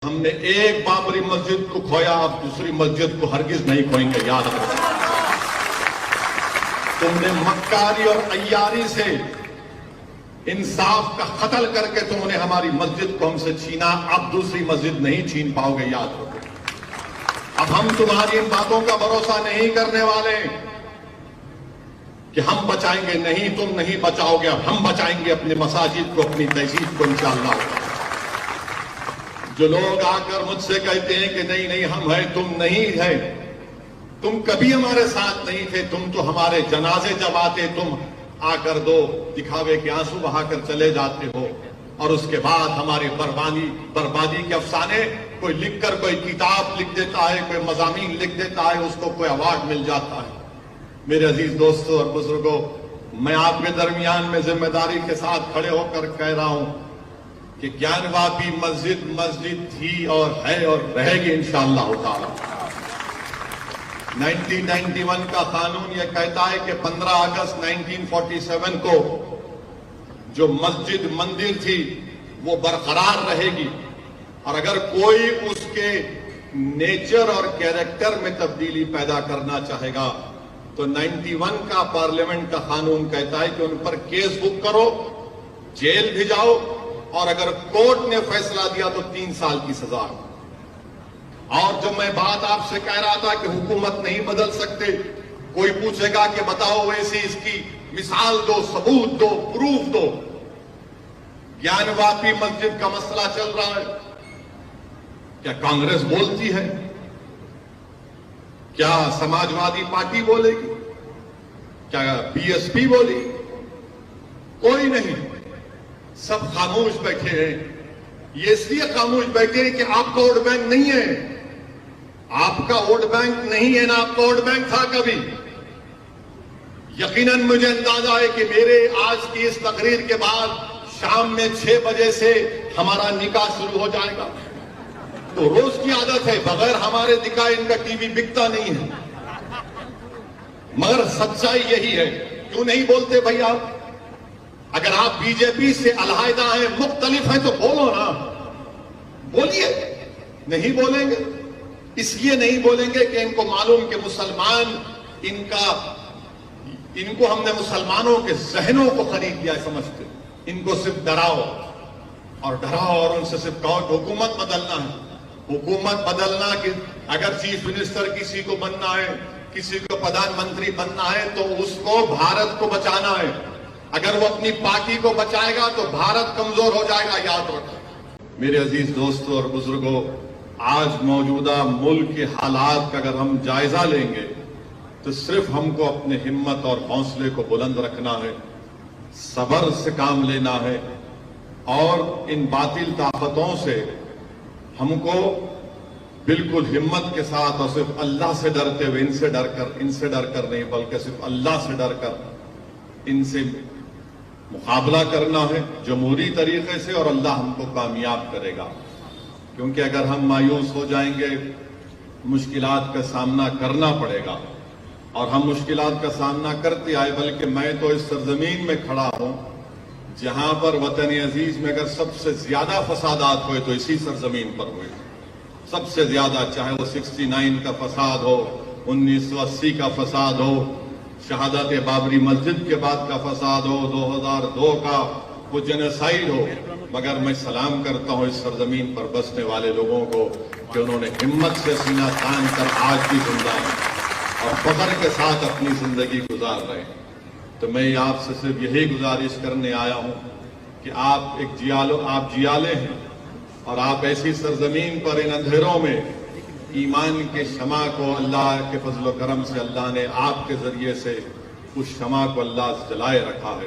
ہم نے ایک بابری مسجد کو کھویا، اب دوسری مسجد کو ہرگز نہیں کھوئیں گے، یاد رکھو۔ تم نے مکاری اور عیاری سے انصاف کا قتل کر کے تم نے ہماری مسجد کو ہم سے چھینا، اب دوسری مسجد نہیں چھین پاؤ گے، یاد رکھو۔ اب ہم تمہاری ان باتوں کا بھروسہ نہیں کرنے والے کہ ہم بچائیں گے، نہیں، تم نہیں بچاؤ گے، اب ہم بچائیں گے اپنے مساجد کو، اپنی تہذیب کو، انشاءاللہ۔ جو لوگ آ کر مجھ سے کہتے ہیں کہ نہیں نہیں ہم ہیں، تم نہیں ہے، تم کبھی ہمارے ساتھ نہیں تھے، تم تو ہمارے جنازے جب آتے تم آ کر دو دکھاوے کے آنسو بہا کر چلے جاتے ہو، اور اس کے بعد ہماری بربادی کے افسانے کوئی لکھ کر کوئی کتاب لکھ دیتا ہے، کوئی مضامین لکھ دیتا ہے، اس کو کوئی ایوارڈ مل جاتا ہے۔ میرے عزیز دوستوں اور بزرگوں، میں آپ کے درمیان میں ذمہ داری کے ساتھ کھڑے ہو کر کہہ رہا ہوں کہ گیان واپی مسجد تھی اور ہے اور رہے گی انشاءاللہ تعالی۔ 1991 کا قانون یہ کہتا ہے کہ 15 اگست 1947 کو جو مسجد مندر تھی وہ برقرار رہے گی، اور اگر کوئی اس کے نیچر اور کیریکٹر میں تبدیلی پیدا کرنا چاہے گا تو 91 کا پارلیمنٹ کا قانون کہتا ہے کہ ان پر کیس بک کرو، جیل بھیجاؤ، اور اگر کورٹ نے فیصلہ دیا تو 3 سال کی سزا۔ اور جب میں بات آپ سے کہہ رہا تھا کہ حکومت نہیں بدل سکتے، کوئی پوچھے گا کہ بتاؤ ویسے اس کی مثال دو، ثبوت دو، پروف دو۔ گیان واپی مسجد کا مسئلہ چل رہا ہے، کیا کانگریس بولتی ہے؟ کیا سماجوادی پارٹی بولے گی؟ کیا بی ایس پی بولی؟ کوئی نہیں، سب خاموش بیٹھے ہیں۔ یہ اس لیے خاموش بیٹھے ہیں کہ آپ کا ووٹ بینک نہیں ہے، آپ کا ووٹ بینک نہیں ہے، نہ آپ کا ووٹ بینک تھا کبھی۔ یقیناً مجھے اندازہ ہے کہ میرے آج کی اس تقریر کے بعد شام میں 6 بجے سے ہمارا نکاح شروع ہو جائے گا، تو روز کی عادت ہے، بغیر ہمارے دکھائے ان کا ٹی وی بکتا نہیں ہے۔ مگر سچائی یہی ہے، کیوں نہیں بولتے بھائی آپ؟ اگر آپ بی جے پی سے علیحدہ ہیں، مختلف ہیں، تو بولو نا، بولیے۔ نہیں بولیں گے، اس لیے نہیں بولیں گے کہ ان کو معلوم کہ مسلمان ان کو ہم نے مسلمانوں کے ذہنوں کو خرید لیا سمجھتے، ان کو صرف ڈراؤ اور ان سے صرف کہو کہ حکومت بدلنا ہے، حکومت بدلنا، کہ اگر چیف منسٹر کسی کو بننا ہے، کسی کو پردھان منتری بننا ہے تو اس کو بھارت کو بچانا ہے، اگر وہ اپنی پارٹی کو بچائے گا تو بھارت کمزور ہو جائے گا، یاد رکھو۔ میرے عزیز دوستوں اور بزرگوں، آج موجودہ ملک کے حالات کا اگر ہم جائزہ لیں گے تو صرف ہم کو اپنے ہمت اور حوصلے کو بلند رکھنا ہے، صبر سے کام لینا ہے، اور ان باطل طاقتوں سے ہم کو بالکل ہمت کے ساتھ اور صرف اللہ سے ڈرتے ہوئے، ان سے ڈر کر نہیں بلکہ صرف اللہ سے ڈر کر ان سے مقابلہ کرنا ہے جمہوری طریقے سے، اور اللہ ہم کو کامیاب کرے گا۔ کیونکہ اگر ہم مایوس ہو جائیں گے، مشکلات کا سامنا کرنا پڑے گا، اور ہم مشکلات کا سامنا کرتے آئے، بلکہ میں تو اس سرزمین میں کھڑا ہوں جہاں پر وطن عزیز میں اگر سب سے زیادہ فسادات ہوئے تو اسی سرزمین پر ہوئے، سب سے زیادہ، چاہے وہ 69 کا فساد ہو، 1980 کا فساد ہو، شہادت بابری مسجد کے بعد کا فساد ہو، 2002 کا وہ جنوسائیڈ ہو، مگر میں سلام کرتا ہوں اس سرزمین پر بسنے والے لوگوں کو کہ انہوں نے ہمت سے سینہ تان کر آج بھی زندہ ہیں اور فخر کے ساتھ اپنی زندگی گزار رہے ہیں۔ تو میں آپ سے صرف یہی گزارش کرنے آیا ہوں کہ آپ جیالے ہیں، اور آپ ایسی سرزمین پر ان اندھیروں میں ایمان کے شمع کو اللہ کے فضل و کرم سے اللہ نے آپ کے ذریعے سے اس شمع کو اللہ جلائے رکھا ہے۔